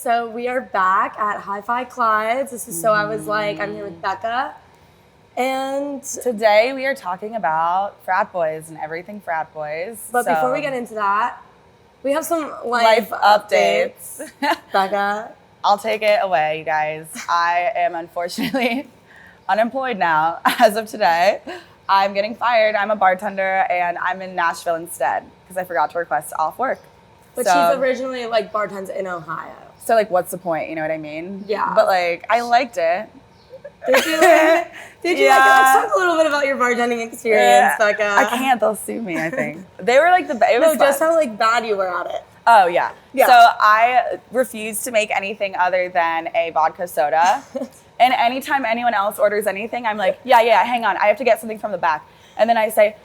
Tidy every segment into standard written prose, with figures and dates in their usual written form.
So we are back at Hi-Fi Clyde's. This is So I Was Like, I'm here with Becca. And today we are talking about frat boys and everything frat boys. But before we get into that, we have some life updates. Becca. I'll take it away, you guys. I am unfortunately unemployed now as of today. I'm getting fired. I'm a bartender and I'm in Nashville instead because I forgot to request off work. But she's originally like bartends in Ohio. So like, what's the point? You know what I mean? Yeah. But like, I liked it. Did you like it? Did you like it? Let's talk a little bit about your bartending experience, Becca. I can't. They'll sue me, I think. They were like the best. No, just how like bad you were at it. Oh, yeah. So I refuse to make anything other than a vodka soda. And anytime anyone else orders anything, I'm like, yeah, hang on. I have to get something from the back. And then I say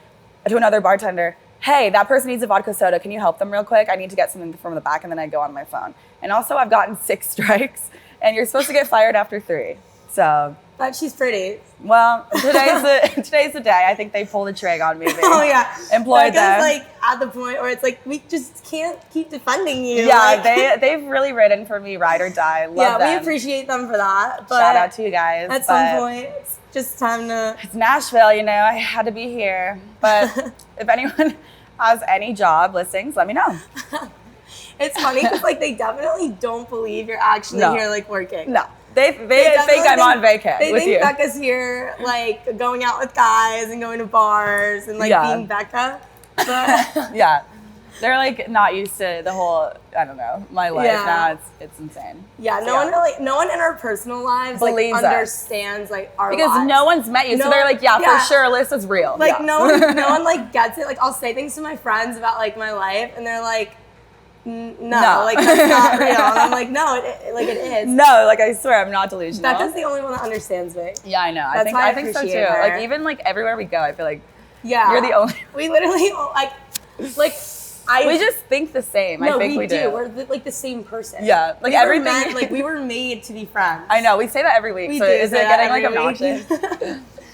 to another bartender, hey, that person needs a vodka soda. Can you help them real quick? I need to get something from the back. And then I go on my phone. And also, I've gotten 6 strikes. And you're supposed to get fired after 3. So. But she's pretty. Well, today's the day. I think they pulled a trig on me. Oh, yeah. Employed them. like at the point where it's like, we just can't keep defending you. Yeah, like, they've really ridden for me, ride or die. Love them. We appreciate them for that. But shout out to you guys. At some point, it's just time to... It's Nashville, you know. I had to be here. But if anyone has any job listings, let me know. It's funny because like they definitely don't believe you're actually here like working. No. They think I'm on vacay with you. They think Becca's here, like, going out with guys and going to bars and, like, being Becca. But yeah. They're, like, not used to the whole, I don't know, my life now. It's insane. Yeah, no one in our personal lives, like, understands, like, our lives. Because no one's met you, so they're like, for sure, Alyssa's real. Like, no one, like, gets it. Like, I'll say things to my friends about, like, my life, and they're like, no, like that's not real. And I'm like, no, it is. No, like I swear, I'm not delusional. Becca's the only one that understands me. Yeah, I know. I think so too. Her. Like even like everywhere we go, I feel like you're the only. We literally we just think the same. I think we do. We're like the same person. Yeah, like everything. We were made to be friends. I know. We say that every week. Is it getting like obnoxious?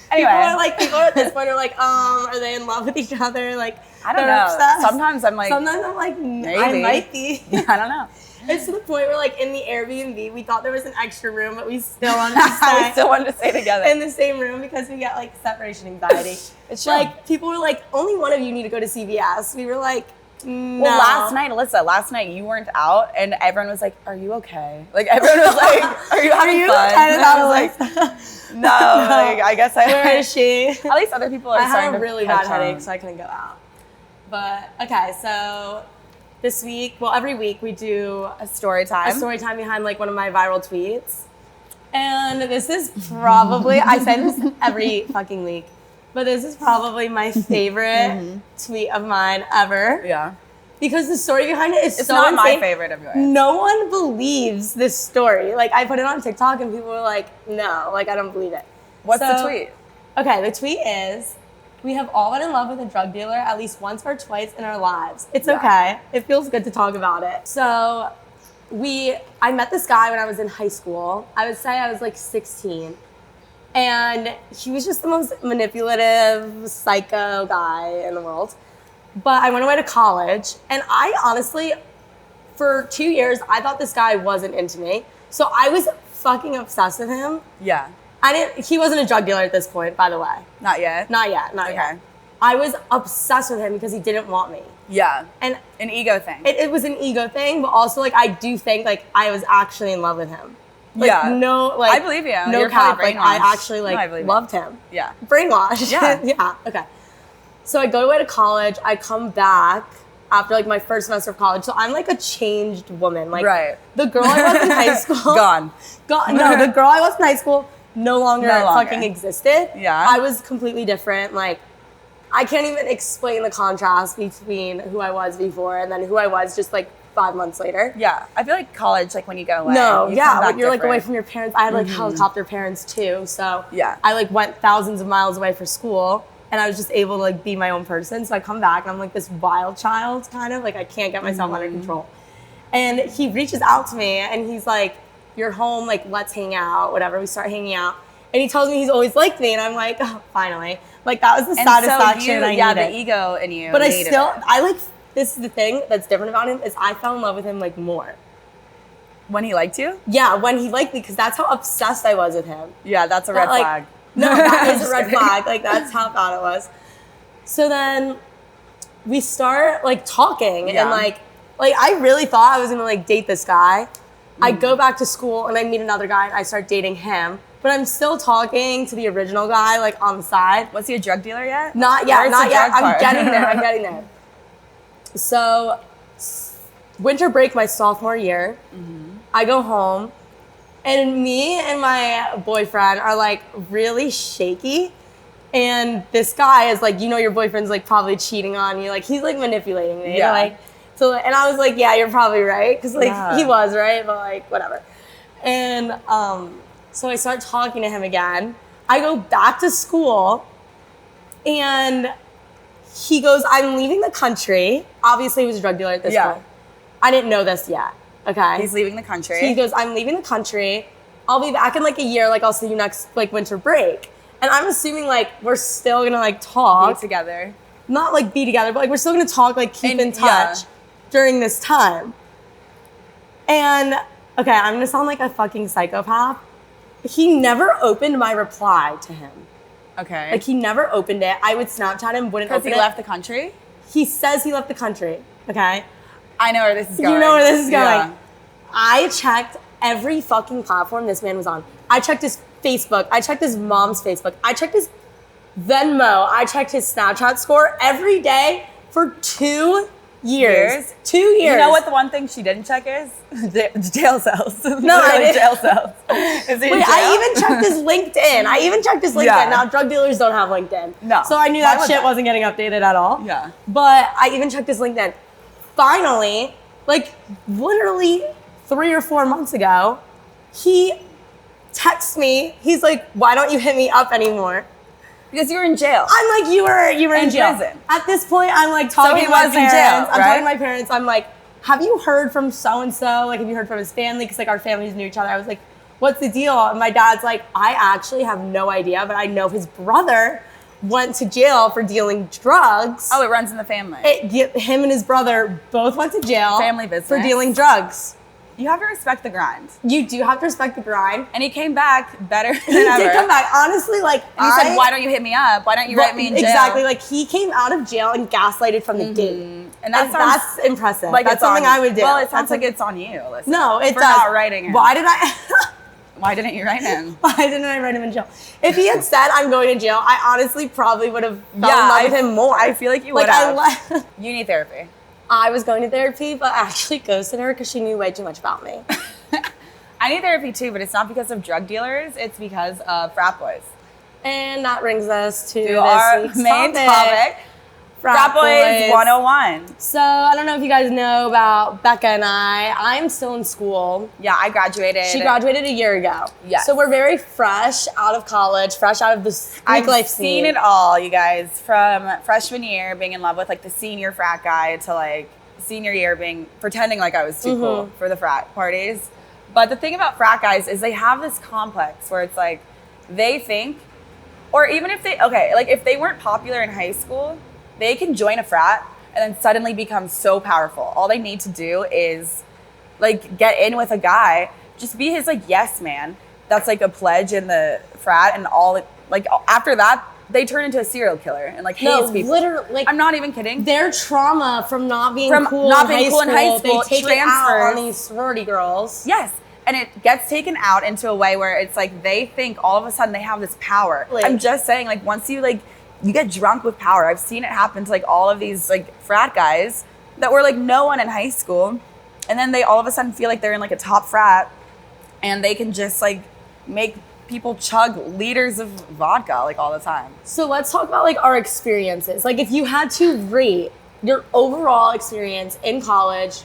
Anyway, people at this point are like, are they in love with each other? Like, I don't know. Obsessed. Sometimes I'm like, maybe. I might be. I don't know. It's to the point where, like, in the Airbnb, we thought there was an extra room, but we still wanted to stay. We still wanted to stay together in the same room because we get like separation anxiety. It's true. Like, people were like, only one of you need to go to CVS. We were like, no. Well, last night you weren't out, and everyone was like, "Are you okay?" Like everyone was like, "Are you having fun?" And I was like, "No, like I guess I." Where is she? At least other people are. I had a really bad headache, so I couldn't go out. But okay, so this week, every week we do a story time. A story time behind like one of my viral tweets, and this is probably I say this every fucking week. But this is probably my favorite tweet of mine ever. Yeah. Because the story behind it is it's so not insane. My favorite of yours. No one believes this story. Like, I put it on TikTok and people were like, no, like, I don't believe it. What's the tweet? Okay, the tweet is, we have all been in love with a drug dealer at least once or twice in our lives. It's okay. It feels good to talk about it. So, I met this guy when I was in high school. I would say I was like 16. And he was just the most manipulative, psycho guy in the world. But I went away to college, and I honestly, for 2 years, I thought this guy wasn't into me. So I was fucking obsessed with him. Yeah. He wasn't a drug dealer at this point, by the way. Not yet? Not yet. I was obsessed with him because he didn't want me. Yeah. And an ego thing. It was an ego thing, but also, like, I do think, like, I was actually in love with him. Like, I believe you. No You're cap. Like, I actually loved him. Yeah. Brainwashed. Yeah. Yeah. Okay. So I go away to college. I come back after like my first semester of college. So I'm like a changed woman. Like the girl I was in high school. Gone. No, the girl I was in high school no longer fucking existed. Yeah. I was completely different. Like, I can't even explain the contrast between who I was before and then who I was just like 5 months later. Yeah. I feel like college, like when you go away. When you're like away from your parents. I had like helicopter parents too. So I like went thousands of miles away for school and I was just able to like be my own person. So I come back and I'm like this wild child kind of like I can't get myself under control. And he reaches out to me and he's like, you're home, like let's hang out, whatever. We start hanging out. And he tells me he's always liked me and I'm like, oh, finally. Like that was the satisfaction I needed. The ego in you. But I like, this is the thing that's different about him is I fell in love with him like more. When he liked you? Yeah, when he liked me, because that's how obsessed I was with him. Yeah, that's a red flag. No, that is a red flag. Like, that's how bad it was. So then we start, like, talking. And, like I really thought I was going to, like, date this guy. I go back to school, and I meet another guy, and I start dating him. But I'm still talking to the original guy, like, on the side. Was he a drug dealer yet? Not yet, not yet. I'm getting there. So, winter break my sophomore year, I go home, and me and my boyfriend are, like, really shaky. And this guy is like, you know, your boyfriend's, like, probably cheating on you. Like, he's, like, manipulating me. Yeah. Like, so, and I was like, yeah, you're probably right. Because, like, he was, right? But, like, whatever. And so I start talking to him again. I go back to school, and he goes, I'm leaving the country. Obviously, he was a drug dealer at this point. I didn't know this yet, okay? He's leaving the country. He goes, I'm leaving the country. I'll be back in, like, a year. Like, I'll see you next, like, winter break. And I'm assuming, like, we're still going to, like, talk. Be together. Not, like, be together, but, like, we're still going to talk, like, keep in touch during this time. And, okay, I'm going to sound like a fucking psychopath. He never opened my reply to him. Okay. Like, he never opened it. I would Snapchat him, wouldn't open it. Because he left the country? He says he left the country, okay? I know where this is going. You know where this is going. Yeah. I checked every fucking platform this man was on. I checked his Facebook. I checked his mom's Facebook. I checked his Venmo. I checked his Snapchat score every day for 2 years. 2 years. You know what the one thing she didn't check is? Jail cells. No, I didn't. Jail cells. Is he in jail? I even checked his LinkedIn. Yeah. Now, drug dealers don't have LinkedIn. No. So I knew that shit wasn't getting updated at all. Yeah. But I even checked his LinkedIn. Finally, like, literally 3 or 4 months ago, he texts me. He's like, why don't you hit me up anymore? Because you were in jail. I'm like, you were in jail. Prison. At this point, I'm like talking to my parents. I'm talking to my parents. I'm like, have you heard from so-and-so? Like, have you heard from his family? Because, like, our families knew each other. I was like, what's the deal? And my dad's like, I actually have no idea, but I know his brother went to jail for dealing drugs. Oh, it runs in the family. Him and his brother both went to jail. Family business. For dealing drugs. You have to respect the grind. You do have to respect the grind. And he came back better than He ever. did come back. Honestly, like, and he said, why don't you hit me up? Why don't you write me in jail? Exactly. Like, he came out of jail and gaslighted from the gate. And that's impressive. Like, that's something I would do. Well, it sounds like it's on you, Alyssa. No, it for does. not writing him. Why did I... Why didn't you write him? Why didn't I write him in jail? If he had said, I'm going to jail, I honestly probably would have fell in love with him more. I feel like you would have. You need therapy. I was going to therapy, but I actually ghosted her because she knew way too much about me. I need therapy too, but it's not because of drug dealers. It's because of frat boys. And that brings us to our this week's main topic. Frat Boys 101. So I don't know if you guys know about Becca and I. I'm still in school. Yeah, I graduated. She graduated a year ago. Yes. So we're very fresh out of college, fresh out of this Greek life scene. I've seen it all, you guys. From freshman year, being in love with like the senior frat guy to like senior year pretending like I was too cool for the frat parties. But the thing about frat guys is they have this complex where it's like they think, or even if if they weren't popular in high school, they can join a frat and then suddenly become so powerful. All they need to do is like get in with a guy, just be his like yes man. That's like a pledge in the frat, and after that they turn into a serial killer and like hates people. Literally, like, I'm not even kidding. Their trauma from not being cool in high school, they take it out on these sorority girls. Yes. And it gets taken out into a way where it's like they think all of a sudden they have this power. Like, I'm just saying, like, once you get drunk with power. I've seen it happen to like all of these like frat guys that were like no one in high school, and then they all of a sudden feel like they're in like a top frat, and they can just like make people chug liters of vodka like all the time. So let's talk about like our experiences. Like, if you had to rate your overall experience in college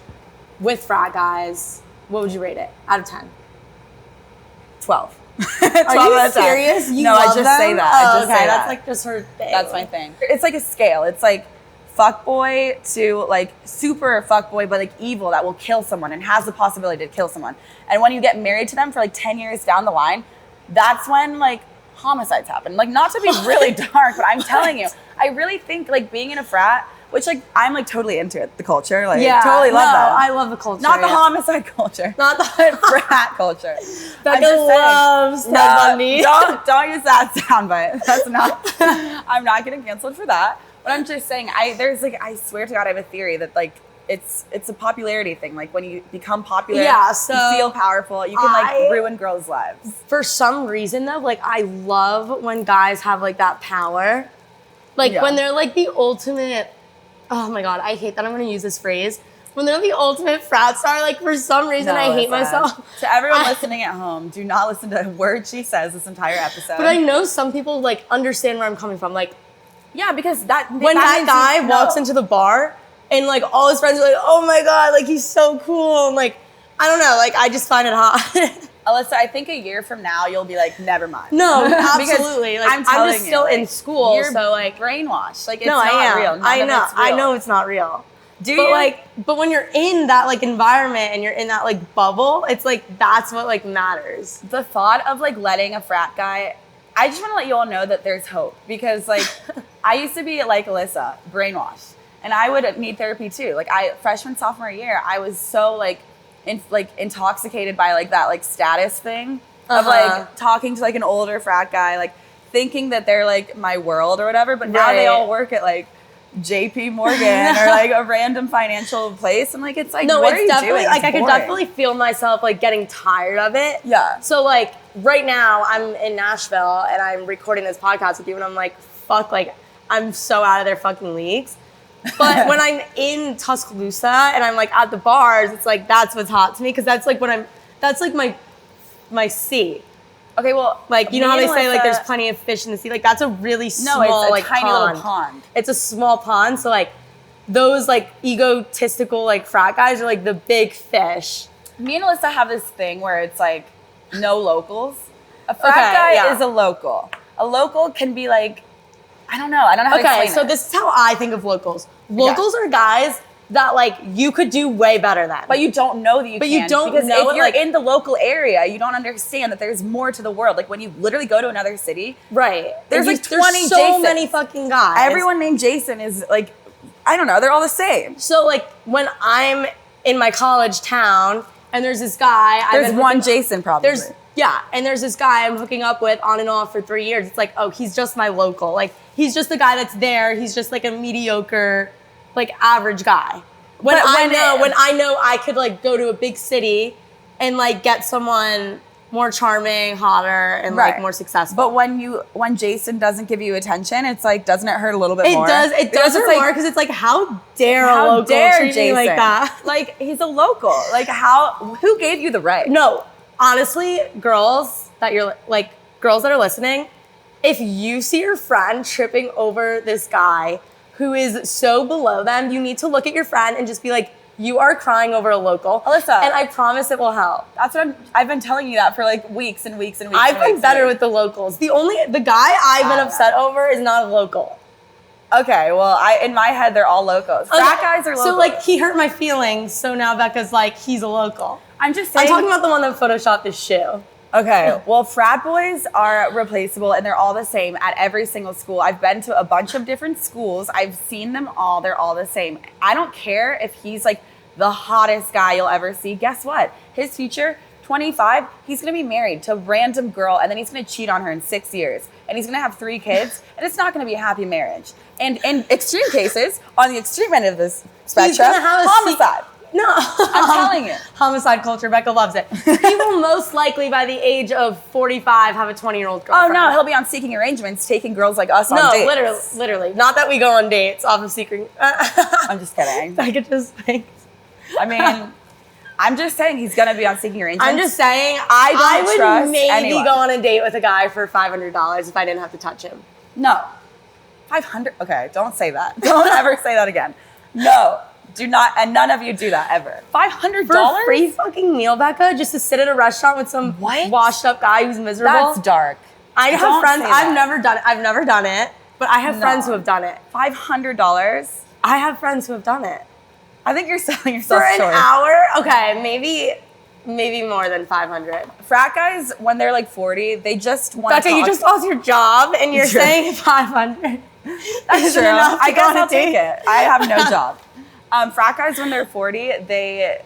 with frat guys, what would you rate it out of 10? 12. Are you serious? You no, love I just them? say that. I just say that. That's like just her thing. That's my thing. It's like a scale. It's like fuckboy to like super fuckboy, but like evil that will kill someone and has the possibility to kill someone. And when you get married to them for like 10 years down the line, that's when like homicides happen. Like, not to be really dark, but I'm telling you, I really think like being in a frat, which like I'm like totally into it, the culture. Like totally love that. I love the culture. Not the homicide culture. Not the frat culture. Becca loves Ted Bundy. Don't use that soundbite. That's not. I'm not getting canceled for that. But I'm just saying, I swear to God, I have a theory that like it's a popularity thing. Like when you become popular, so you feel powerful. You can like ruin girls' lives. For some reason though, like I love when guys have like that power. Like when they're like the ultimate, oh my God, I hate that I'm gonna use this phrase. When they're the ultimate frat star, like for some reason I hate myself. To everyone listening at home, do not listen to a word she says this entire episode. But I know some people like understand where I'm coming from. Like, yeah, because when that guy walks into the bar and like all his friends are like, oh my God, like he's so cool. And like, I don't know, like I just find it hot. Alyssa, I think a year from now you'll be like, never mind. No, absolutely. Like I'm just still in school, you're so like brainwashed. Like it's not real. I know it's not real. But when you're in that like environment and you're in that like bubble, it's like that's what like matters. The thought of like letting a frat guy, I just want to let you all know that there's hope because like I used to be like Alyssa, brainwashed, and I would need therapy too. Like freshman sophomore year, I was so like intoxicated by like that like status thing of like talking to like an older frat guy, like thinking that they're like my world or whatever. But now they all work at like JP Morgan or like a random financial place. And like, it's like, what are you doing? Like I could definitely feel myself like getting tired of it. Yeah. So like right now I'm in Nashville and I'm recording this podcast with you and I'm like, fuck, like I'm so out of their fucking leagues. But when I'm in Tuscaloosa and I'm like at the bars, it's like, that's what's hot to me. Cause that's like that's like my sea. Okay, well, like, you know how they say, like, there's plenty of fish in the sea? Like, that's a really small, it's a tiny little pond. It's a small pond, so, like, those, like, egotistical, like, frat guys are, like, the big fish. Me and Alyssa have this thing where it's, like, no locals. A frat guy is a local. A local can be, like, I don't know how to explain it. Okay, so this is how I think of locals. Locals are guys that like you could do way better than. But you don't know that you can. But you don't because know if you're in the local area, you don't understand that there's more to the world. Like when you literally go to another city. Right. There's like 20 There's so Jasons. many fucking guys. Everyone named Jason is like, I don't know, they're all the same. So like when I'm in my college town and there's this guy. There's one Jason probably. And there's this guy I'm hooking up with on and off for 3 years. It's like, oh, he's just my local. Like he's just the guy that's there. He's just like a mediocre, like average guy. When I know I could like go to a big city and like get someone more charming, hotter, and like more successful. But when Jason doesn't give you attention, it's like, doesn't it hurt a little bit more? It does hurt more because it's like, how dare a local treat me like that? Like he's a local. Like who gave you the right? No, honestly, girls that are listening, if you see your friend tripping over this guy who is so below them, you need to look at your friend and just be like, you are crying over a local. Alyssa. And I promise it will help. That's what I've been telling you that for like weeks and weeks and weeks. I've been better with the locals. The guy I've been upset over is not a local. Okay, well, in my head, they're all locals. Frat guys are locals. So like, he hurt my feelings, so now Becca's like, he's a local. I'm just saying. I'm talking about the one that photoshopped his shoe. Okay, well, frat boys are replaceable and they're all the same at every single school. I've been to a bunch of different schools. I've seen them all. They're all the same. I don't care if he's like the hottest guy you'll ever see. Guess what? His future, 25, he's going to be married to a random girl and then he's going to cheat on her in 6 years. And he's going to have 3 kids and it's not going to be a happy marriage. And in extreme cases, on the extreme end of this spectrum, he's gonna have homicide. No. I'm telling you. Homicide culture, Becca loves it. He will most likely, by the age of 45, have a 20-year-old girlfriend. Oh, no, he'll be on Seeking Arrangements, taking girls like us on dates. No, literally. Not that we go on dates off of Seeking. I'm just kidding. Becca just thinks. I mean, I'm just saying he's going to be on Seeking Arrangements. I'm just saying, I would maybe go on a date with a guy for $500 if I didn't have to touch him. No. 500? Okay, don't say that. Don't ever say that again. No. Do not, and none of you do that ever. $500 for a free fucking meal, Becca, just to sit at a restaurant with some washed up guy who's miserable. That's dark. I have friends. I've never done it, but I have friends who have done it. $500. I have friends who have done it. I think you're selling yourself short. For an hour? Okay, maybe more than 500. Frat guys, when they're like 40, they just want. Becca, you just lost your job and you're saying 500. That's true. I guess I'll take it. I have no job. Frat guys, when they're 40, they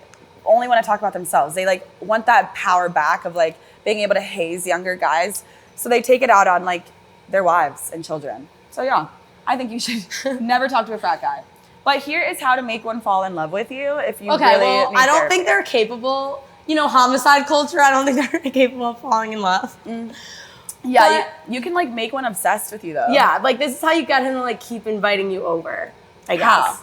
only want to talk about themselves. They like want that power back of like being able to haze younger guys. So they take it out on like their wives and children. So yeah, I think you should never talk to a frat guy. But here is how to make one fall in love with you if you really need I don't therapy. think they're capable. You know, homicide culture, I don't think they're capable of falling in love. Yeah, you can like make one obsessed with you though. Yeah, like this is how you get him to like keep inviting you over, I guess. How?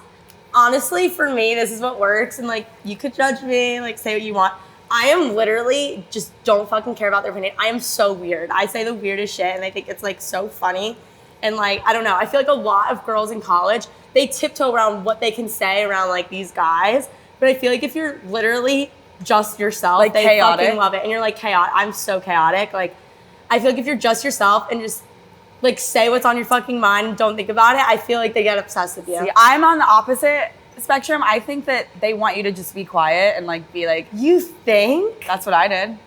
Honestly, for me, this is what works. And like, you could judge me, like say what you want. I am literally just don't fucking care about their opinion. I am so weird. I say the weirdest shit and I think it's like so funny. And like, I don't know, I feel like a lot of girls in college, they tiptoe around what they can say around like these guys. But I feel like if you're literally just yourself, like they chaotic. fucking love it. And you're like chaotic. I'm so chaotic. Like, I feel like if you're just yourself and just like say what's on your fucking mind and don't think about it, I feel like they get obsessed with you. See, I'm on the opposite spectrum. I think that they want you to just be quiet and like be like, You think? that's what I did.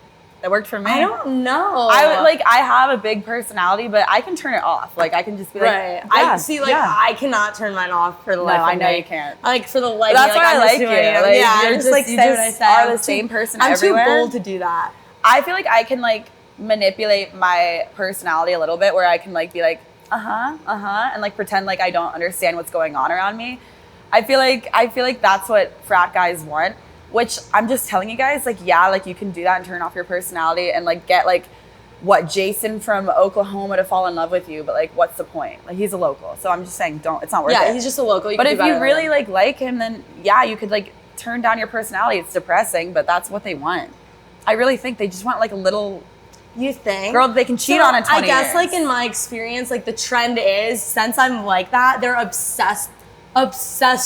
That worked for me. I don't know. I have a big personality, but I can turn it off. Like I can just be like, Right. yeah, I see. Like yeah. I cannot turn mine off for the life. I of know me. you can't. Like for the life. But that's of me, why I like just you. who I am. Like, yeah, you're I just like you say what I just say. are the I'm same too- person I'm everywhere. too bold to do that. I feel like I can like manipulate my personality a little bit, where I can like be like, and like pretend like I don't understand what's going on around me. I feel like that's what frat guys want. Which I'm just telling you guys, like, yeah, like you can do that and turn off your personality and like get like what Jason from Oklahoma to fall in love with you, but like what's the point? Like he's a local. So I'm just saying it's not worth it. Yeah, he's just a local. But if you really like him, then yeah, you could like turn down your personality. It's depressing, but that's what they want. I really think they just want like a little You think? girl that they can cheat on in 20 I guess years. like in my experience, like the trend is since I'm like that, they're obsessed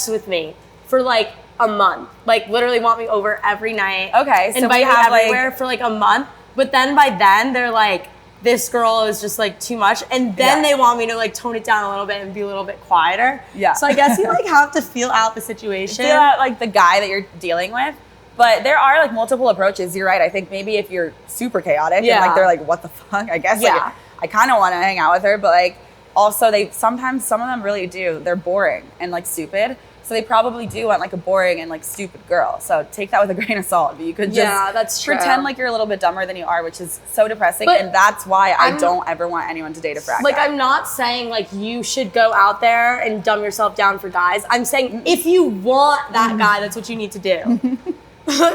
with me for like a month. Like literally want me over every night. Okay, so invite we me have everywhere for like a month. But then by then they're like, this girl is just like too much. And then they want me to like tone it down a little bit and be a little bit quieter. Yeah. So I guess you like have to feel out the situation. feel out like the guy that you're dealing with. But there are like multiple approaches. You're right. I think maybe if you're super chaotic and like they're like, what the fuck? I guess like, I kind of want to hang out with her, but like also sometimes some of them really do. They're boring and like stupid. So they probably do want like a boring and like stupid girl. So take that with a grain of salt. But you could just that's true. pretend like you're a little bit dumber than you are, which is so depressing. But and that's why I don't ever want anyone to date a frat Like, guy. I'm not saying like you should go out there and dumb yourself down for guys. I'm saying if you want that guy, that's what you need to do.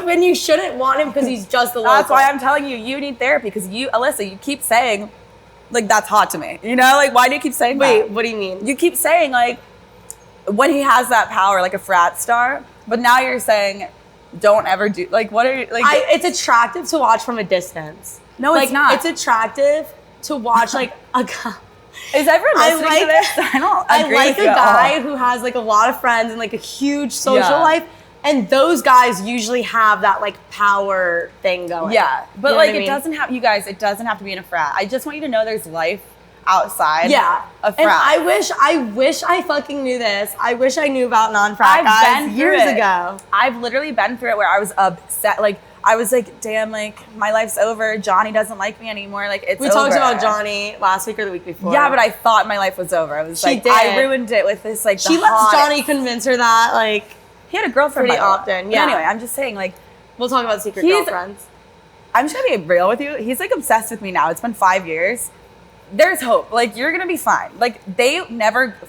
When you shouldn't want him because he's just a local. That's why I'm telling you need therapy, because you, Alyssa, you keep saying like that's hot to me. You know, like why do you keep saying that? Wait, what do you mean? You keep saying like when he has that power, like a frat star, but now you're saying don't ever do like what are you like? It's attractive to watch from a distance. No, like, it's not. It's attractive to watch like a guy. Is everyone listening to this? I don't agree I like with a you guy at all. who has like a lot of friends and like a huge social Yeah. life. And those guys usually have that like power thing going. Yeah, but You know like what I it mean? doesn't have, you guys, it doesn't have to be in a frat. I just want you to know there's life outside of frat. And I wish I fucking knew this. I wish I knew about non-frat I've guys been through years it. ago. I've literally been through it where I was upset. Like I was like, damn, like my life's over. Johnny doesn't like me anymore. Like it's We over. talked about Johnny last week or the week before. Yeah, but I thought my life was over. I was She like, did. I ruined it with this like. she the lets hottest- Johnny convince her that like He had a girlfriend pretty by the way. often, But yeah. anyway, I'm just saying like. we'll talk about secret He's- girlfriends. I'm just gonna be real with you. He's like obsessed with me now. It's been 5 years. There's hope. Like you're gonna be fine. Like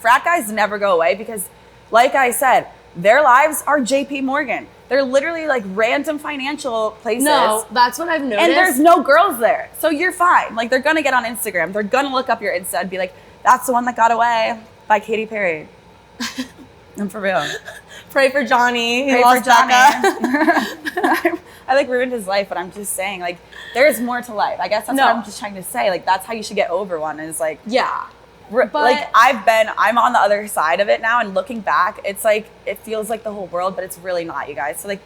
frat guys never go away because, like I said, their lives are JP Morgan. They're literally like random financial places. No, that's what I've noticed. And there's no girls there. So you're fine. Like they're gonna get on Instagram. They're gonna look up your Insta and be like, that's the one that got away by Katy Perry. I'm for real. Pray for Johnny. He Pray lost for Johnny. Becca. I like ruined his life, but I'm just saying, like, there's more to life. I guess that's No. what I'm just trying to say. Like, that's how you should get over one is like, Yeah. like I'm on the other side of it now, and looking back, it's like, it feels like the whole world, but it's really not, you guys. So like,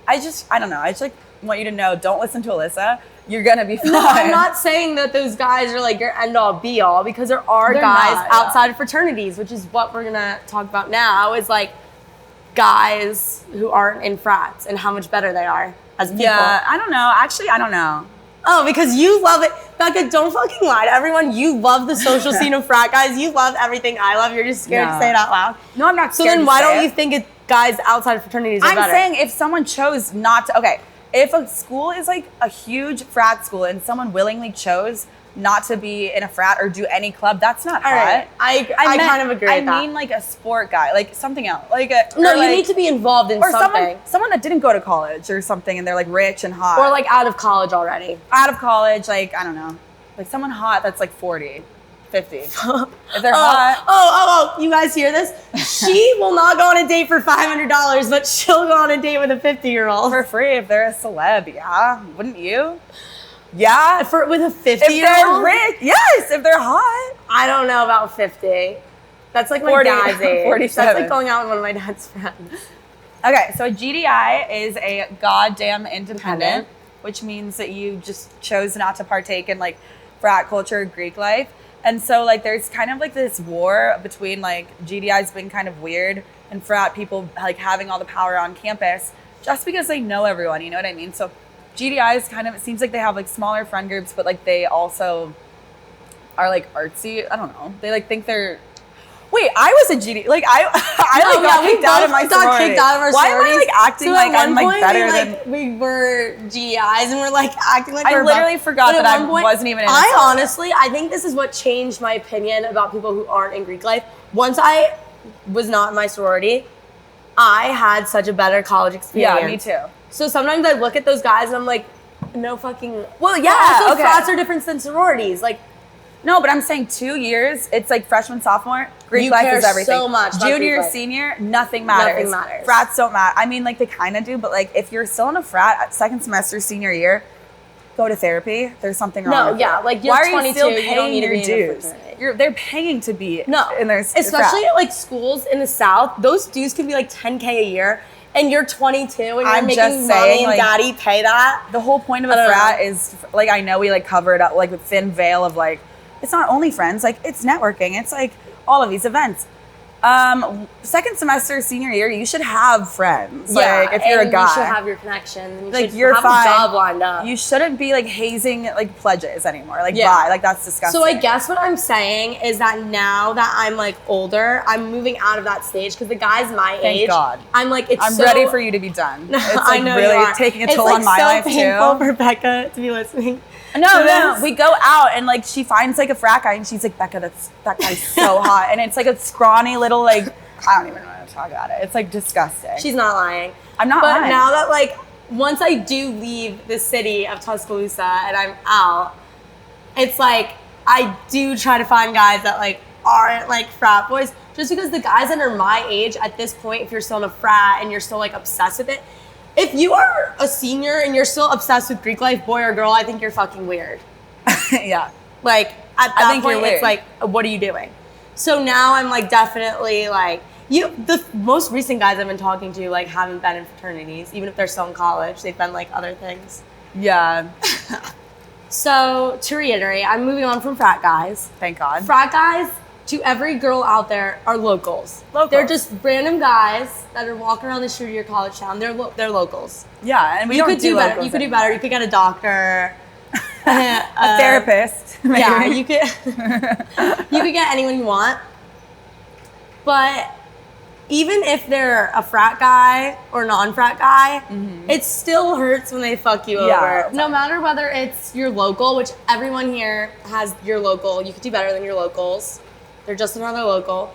I don't know. I just like want you to know, don't listen to Alyssa. You're gonna be fine. No, I'm not saying that those guys are like your end all be all, because there are They're guys not, outside of fraternities, which is what we're gonna talk about now, is like guys who aren't in frats and how much better they are as people. Yeah, I don't know. Actually, I don't know. Oh, because you love it. Becca, don't fucking lie to everyone. You love the social scene of frat guys. You love everything I love. You're just scared to say it out loud. No, I'm not So scared then why don't you think guys outside of fraternities are better? I'm saying if someone chose not to, okay, if a school is like a huge frat school and someone willingly chose not to be in a frat or do any club, that's not hot. Right. I kind of agree with that. I mean like a sport guy, like something else. No, you need to be involved in something. Someone that didn't go to college or something and they're like rich and hot. Or like out of college already. Out of college, like, I don't know. Like someone hot that's like 40, 50. If they're hot. Oh, you guys hear this? She will not go on a date for $500, but she'll go on a date with a 50-year-old. For free if they're a celeb, yeah. Wouldn't you? Yeah. With a 50-year-old? If they're rich, yes, if they're hot. I don't know about 50. That's like my 40, dad's age. 47. That's like going out with one of my dad's friends. Okay, so a GDI is a goddamn independent, which means that you just chose not to partake in like frat culture, Greek life. And so like there's kind of like this war between like GDIs being kind of weird and frat people like having all the power on campus just because they know everyone, you know what I mean? So GDIs kind of, it seems like they have like smaller friend groups, but like they also are like artsy. I don't know. They like think they're, wait, I was a GD, like got kicked out of my sorority. Why am I like acting like I'm like better than? We were GDIs and we're like acting like I literally forgot that I wasn't even in a sorority. Honestly, I think this is what changed my opinion about people who aren't in Greek life. Once I was not in my sorority, I had such a better college experience. Yeah, me too. So sometimes I look at those guys and I'm like, no fucking. Well, yeah. Also, frats are different than sororities. Like, no, but I'm saying 2 years. It's like freshman, sophomore. Greek life is everything. So much. Junior, senior, nothing matters. Nothing matters. Frats don't matter. I mean, like they kind of do, but like if you're still in a frat at second semester, senior year, go to therapy. There's something wrong. No, with yeah, it. like you're Why 22. Are you still You don't need to be in a dues? fraternity. They're paying to be in their especially frat. at like schools in the South. Those dues can be like $10K a year. And you're 22 and you're making mommy and daddy pay that. The whole point of a frat is, like, I know we, like, cover it up, like, with thin veil of, like, it's not only friends. Like, it's networking. It's, like, all of these events. Second semester, senior year, you should have friends. Yeah, like, if you're a guy. You should have your connections. You like, should you're have fine. a job lined up. You shouldn't be, like, hazing, like, pledges anymore. Like, bye. Like, that's disgusting. So I guess what I'm saying is that now that I'm, like, older, I'm moving out of that stage because the guys my age. Thank God. I'm, like, I'm ready for you to be done. It's, like, I know really taking a toll on my life, too. It's, like, so painful for Becca to be listening. No. We go out and like she finds like a frat guy and she's like, Becca, that guy's so hot. And it's like a scrawny little like, I don't even know how to talk about it. It's like disgusting. She's not lying. I'm not lying. But now that like, once I do leave the city of Tuscaloosa and I'm out, it's like, I do try to find guys that like aren't like frat boys. Just because the guys that are my age at this point, if you're still in a frat and you're still like obsessed with it, if you are a senior and you're still obsessed with Greek life, boy or girl, I think you're fucking weird. Yeah. Like, at that point, it's like, what are you doing? So now I'm like, definitely like, the most recent guys I've been talking to like haven't been in fraternities, even if they're still in college. They've been like other things. Yeah. So to reiterate, I'm moving on from frat guys. Thank God. Frat guys, to every girl out there, are locals. They're just random guys that are walking around the street of your college town. They're locals. Yeah, and you could do better. You could do better. You could get a doctor, a therapist. Maybe. Yeah, you could get anyone you want. But even if they're a frat guy or non-frat guy, it still hurts when they fuck you over. No matter whether it's your local, which everyone here has your local. You could do better than your locals. They're just another local.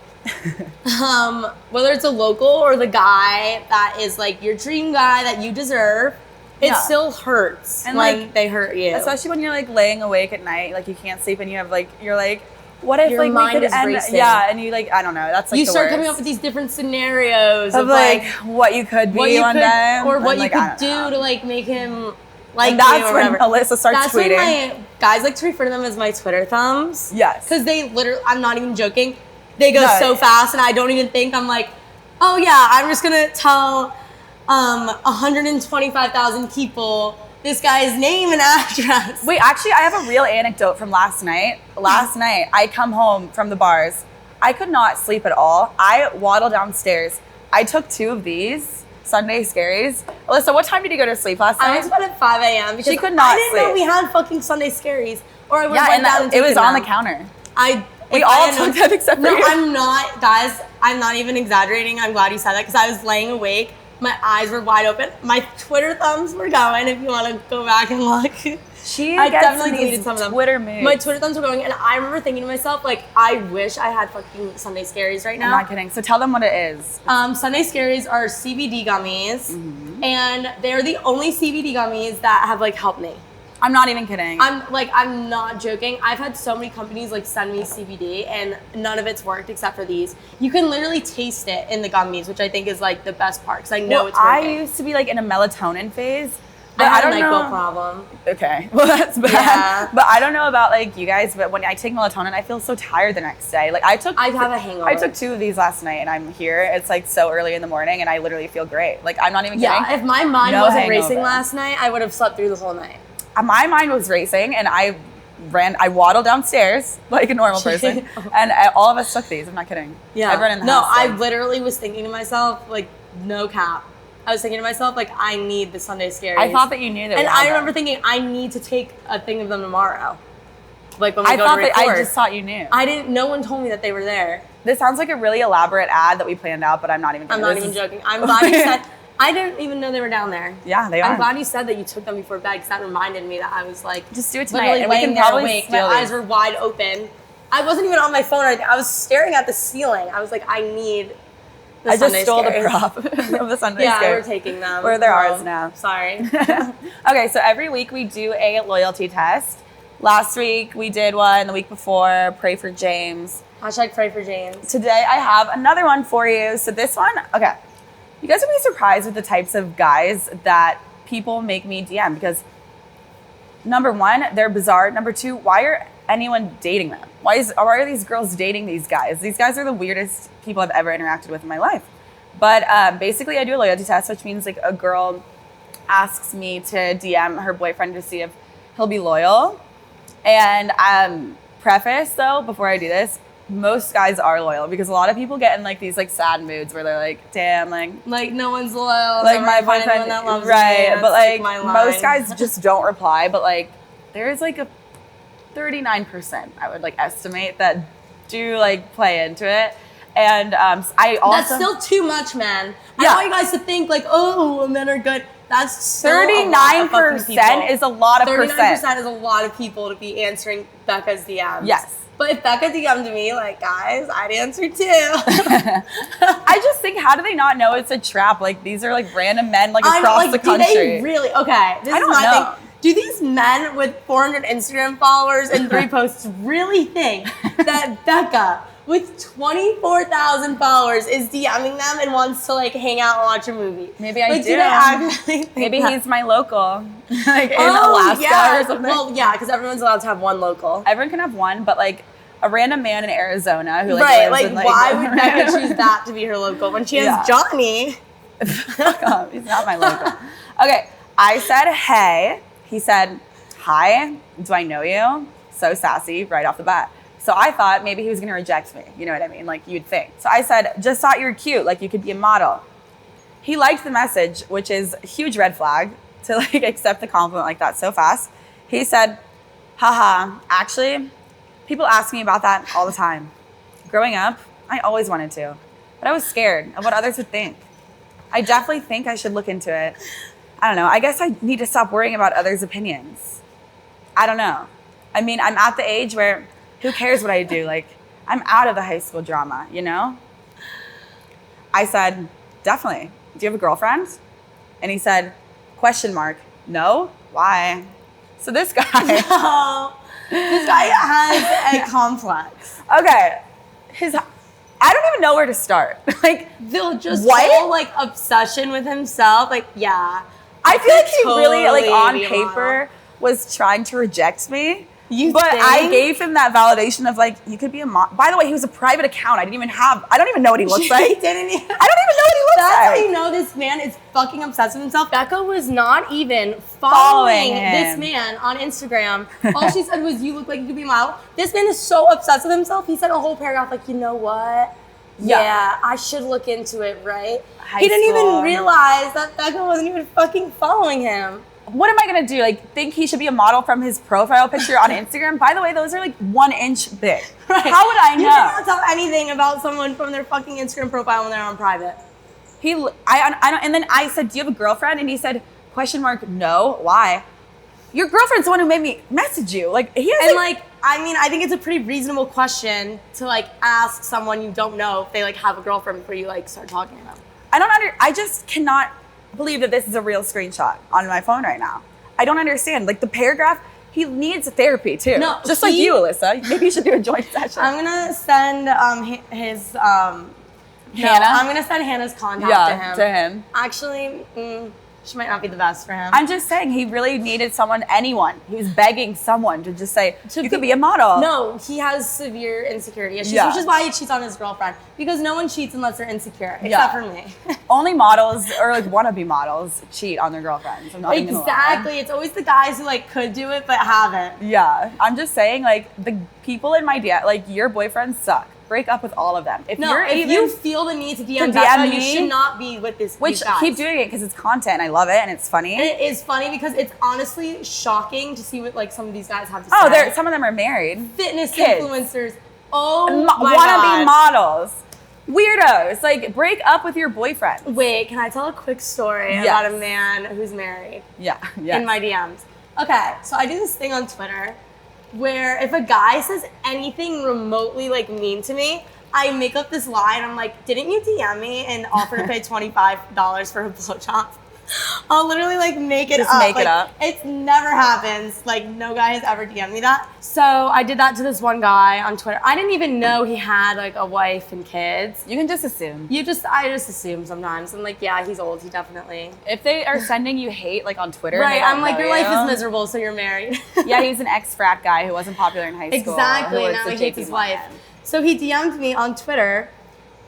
Whether it's a local or the guy that is like your dream guy that you deserve, it still hurts and when they hurt you. Especially when you're like laying awake at night, like you can't sleep and you have like, you're like, what if your like mind we could is end? racing. Yeah, and you like, I don't know. That's like you the start worst. coming up with these different scenarios of like what you could be one day, or what you like, could do to like make him like and that's you or when whatever. Alyssa starts that's tweeting. When my guys like to refer to them as my Twitter thumbs. Yes, because they literally, I'm not even joking. They go so fast, and I don't even think. I'm like, oh yeah, I'm just gonna tell 125,000 people this guy's name and address. Wait, actually, I have a real anecdote from last night. Last night, I come home from the bars. I could not sleep at all. I waddled downstairs. I took 2 of these Sunday Scaries. Alyssa, what time did you go to sleep last night? I went to bed at 5 a.m. because she could not I didn't know we had fucking Sunday Scaries. Or I would have went down and it was on the them. counter. We all took them except for you. No, I'm not, guys. I'm not even exaggerating. I'm glad you said that because I was laying awake. My eyes were wide open. My Twitter thumbs were going. If you want to go back and look, I definitely deleted some of them. Twitter moves. My Twitter thumbs were going, and I remember thinking to myself, like, I wish I had fucking Sunday Scaries right now. I'm not kidding. So tell them what it is. Sunday Scaries are CBD gummies, and they're the only CBD gummies that have like helped me. I'm not even kidding. I'm not joking. I've had so many companies like send me CBD and none of it's worked except for these. You can literally taste it in the gummies, which I think is like the best part because I know it's working. I used to be like in a melatonin phase. But I don't know. Problem. Okay, well that's bad. Yeah. But I don't know about like you guys, but when I take melatonin, I feel so tired the next day. Like I have a hangover. I took 2 of these last night and I'm here. It's like so early in the morning and I literally feel great. Like I'm not even kidding. Yeah, if my mind wasn't racing last night, I would have slept through the whole night. My mind was racing and I waddled downstairs like a normal person and all of us took these. I'm not kidding. Yeah. Everyone in the house. I literally was thinking to myself, like, no cap. I was thinking to myself, like, I need the Sunday Scaries. I thought that you knew that. And I remember thinking, I need to take a thing of them tomorrow. Like when we go to record. I just thought you knew. No one told me that they were there. This sounds like a really elaborate ad that we planned out, but I'm not even kidding. I'm not even joking. I'm glad you said. I didn't even know they were down there. Yeah, they are. I'm glad you said that you took them before bed because that reminded me that I was like, just do it tonight. Literally laying there awake. My eyes were wide open. I wasn't even on my phone or anything. I was staring at the ceiling. I was like, I need the I Sunday just stole Scaries. the prop of the Sunday Yeah, Scaries. we're taking them. Or they're ours now. Sorry. Okay, so every week we do a loyalty test. Last week we did one, the week before, pray for James. Hashtag pray for James. Today I have another one for you. So this one, okay. You guys would be surprised with the types of guys that people make me DM because number 1, they're bizarre. Number 2, why are anyone dating them? Why are these girls dating these guys? These guys are the weirdest people I've ever interacted with in my life. But basically I do a loyalty test, which means like a girl asks me to DM her boyfriend to see if he'll be loyal. And preface though, before I do this, most guys are loyal because a lot of people get in like these like sad moods where they're like, damn, like no one's loyal. Like my boyfriend, that loves right? Me. But like my most guys just don't reply. But like there's like a 39% I would like estimate that do like play into it. And I also that's still too much, man. Yeah. I want you guys to think like, oh, men are good. That's 39% is a lot of 39% is a lot of people to be answering Becca's DMs. Yes. But if Becca DM'd me, like, guys, I'd answer too. I just think, how do they not know it's a trap? Like, these are like random men like across the country. Do they really? Okay, this is my thing. Do these men with 400 Instagram followers and 3 posts really think that Becca with 24,000 followers is DMing them and wants to like hang out and watch a movie? Maybe I do. Do they actually think Maybe that? he's my local, like in Alaska or something. Well, yeah, because everyone's allowed to have one local. Everyone can have one, but like a random man in Arizona who like lives like in, like, why would Becca choose that to be her local when she has Johnny? Fuck off, he's not my local. Okay, I said hey. He said, hi, do I know you? So sassy right off the bat. So I thought maybe he was gonna reject me. You know what I mean? Like you'd think. So I said, just thought you were cute, like you could be a model. He liked the message, which is a huge red flag to like accept the compliment like that so fast. He said, haha, actually, people ask me about that all the time. Growing up, I always wanted to, but I was scared of what others would think. I definitely think I should look into it. I don't know. I guess I need to stop worrying about others' opinions. I don't know. I mean, I'm at the age where who cares what I do? Like, I'm out of the high school drama, you know? I said, definitely. Do you have a girlfriend? And he said, question mark. No? Why? So this guy. No. This guy has a complex. Okay. I don't even know where to start. Like, they'll just whole like obsession with himself. Like, yeah. I feel like he really, like, on paper was trying to reject me. But I gave him that validation of, like, you could be a mom. By the way, he was a private account. I don't even know what he looks like. I don't even know what he looks like. That's how you know this man is fucking obsessed with himself. Becca was not even following this man on Instagram. All she said was, you look like you could be a model. This man is so obsessed with himself. He said a whole paragraph, like, you know what? Yeah, I should look into it, right? He didn't even realize that Becca wasn't even fucking following him. what am I gonna do? Like, think he should be a model from his profile picture on Instagram? By the way, those are like 1 inch big. Right. How would I know? You cannot tell anything about someone from their fucking Instagram profile when they're on private. And then I said, do you have a girlfriend? And he said, question mark, no. Why? Your girlfriend's the one who made me message you. Like, he has I think it's a pretty reasonable question to like ask someone you don't know if they like have a girlfriend before you like start talking to them. I just cannot believe that this is a real screenshot on my phone right now. I don't understand. Like the paragraph, he needs therapy too. No, just like you, Alyssa. Maybe you should do a joint session. I'm gonna send his Hannah. I'm gonna send Hannah's contact to him. Actually, she might not be the best for him. I'm just saying he really needed anyone. He was begging someone to just say, you could be a model. No, he has severe insecurity issues, Yeah. which is why he cheats on his girlfriend. Because no one cheats unless they're insecure, except for me. Only models or like wannabe models cheat on their girlfriends. I'm not even gonna lie. Exactly. It's always the guys who like could do it but haven't. Yeah. I'm just saying like the people in my DM, like your boyfriends suck. Break up with all of them. If you feel the need to DM, Becca, you should not be with these Which guys. keep doing it because it's content. I love it and it's funny. And it is funny because it's honestly shocking to see what like some of these guys have to Oh, say. some of them are married. Fitness Kids. influencers. Oh my Wannabe God. models. Weirdos. Like break up with your boyfriend. Wait, can I tell a quick story Yes. about a man who's married? Yeah. In my DMs. Okay, so I do this thing on Twitter where if a guy says anything remotely like mean to me, I make up this lie and I'm like, didn't you DM me and offer to pay $25 for a blowjob? I'll literally like make it Just up. make it Like, up. It never happens. Like no guy has ever DM'd me that. So I did that to this one guy on Twitter. I didn't even know he had like a wife and kids. You can just assume. I just assume sometimes. I'm like, yeah, he's old. He definitely. If they are sending you hate like on Twitter, Right, I'm like, your life is miserable. miserable, so you're married. Yeah, he's an ex-frat guy who wasn't popular in high school. Exactly, who was now the he hates his JP wife. Morgan. So he DM'd me on Twitter,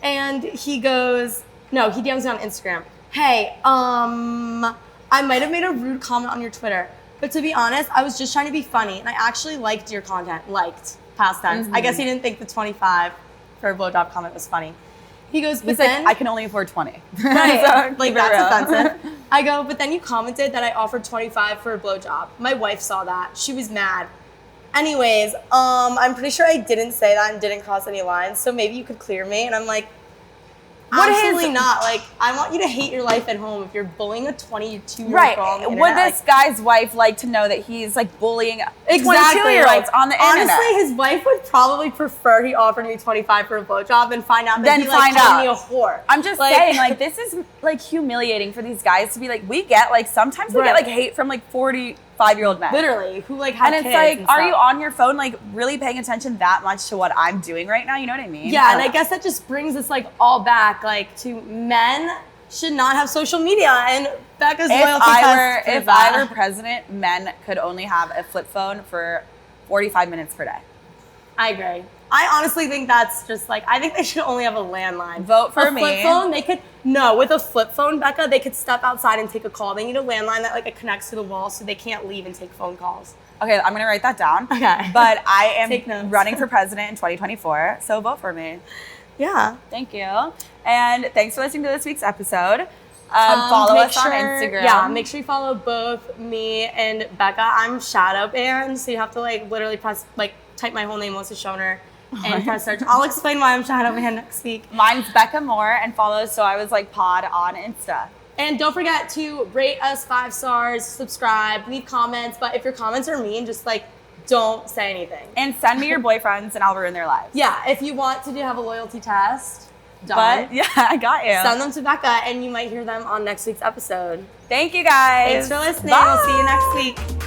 and he DMs me on Instagram. Hey, I might have made a rude comment on your Twitter, but to be honest, I was just trying to be funny, and I actually liked your content. Liked, past tense. I guess he didn't think the 25 for a blowjob comment was funny. He goes, but He's then like, I can only afford 20. right, So, like keep it that's real. offensive. I go, but then you commented that I offered 25 for a blowjob. My wife saw that. She was mad. Anyways, I'm pretty sure I didn't say that and didn't cross any lines, so maybe you could clear me. And I'm like, absolutely not. Like, I want you to hate your life at home if you're bullying a 22-year-old Right. girl on the Would internet. this guy's wife like to know that he's like bullying Exactly. 22-year-olds on the internet? Honestly, his wife would probably prefer he offered me 25 for a blowjob and find out that Then he like find called out. me a whore. I'm just saying, like, this is like humiliating for these guys to be like, we get like sometimes we get like hate from like 45-year-old men. Literally, who like have And it's kids like, and are stuff. you on your phone like really paying attention that much to what I'm doing right now? You know what I mean? Yeah, and I guess that just brings us like all back like to men should not have social media, and Becca's loyalty test If I were president, men could only have a flip phone for 45 minutes per day. I agree. I honestly think that's just like, I think they should only have a landline. Vote for me. A flip phone, with a flip phone, Becca, they could step outside and take a call. They need a landline that like it connects to the wall so they can't leave and take phone calls. Okay, I'm gonna write that down. Okay. But I Take am notes. running for president in 2024, so vote for me. Yeah. Thank you. And thanks for listening to this week's episode. Follow us on Instagram. Yeah, make sure you follow both me and Becca. I'm shadow banned, so you have to like literally type my whole name, Alyssa Schoner, and press search. I'll explain why I'm shadow banned next week. Mine's Becca Moore, and follow So I Was Like Pod on Insta. And don't forget to rate us 5 stars, subscribe, leave comments. But if your comments are mean, just like don't say anything. And send me your boyfriends, and I'll ruin their lives. Yeah, if you want to have a loyalty test, done. But yeah, I got you. Send them to Becca, and you might hear them on next week's episode. Thank you guys. Thanks for listening. Bye. We'll see you next week.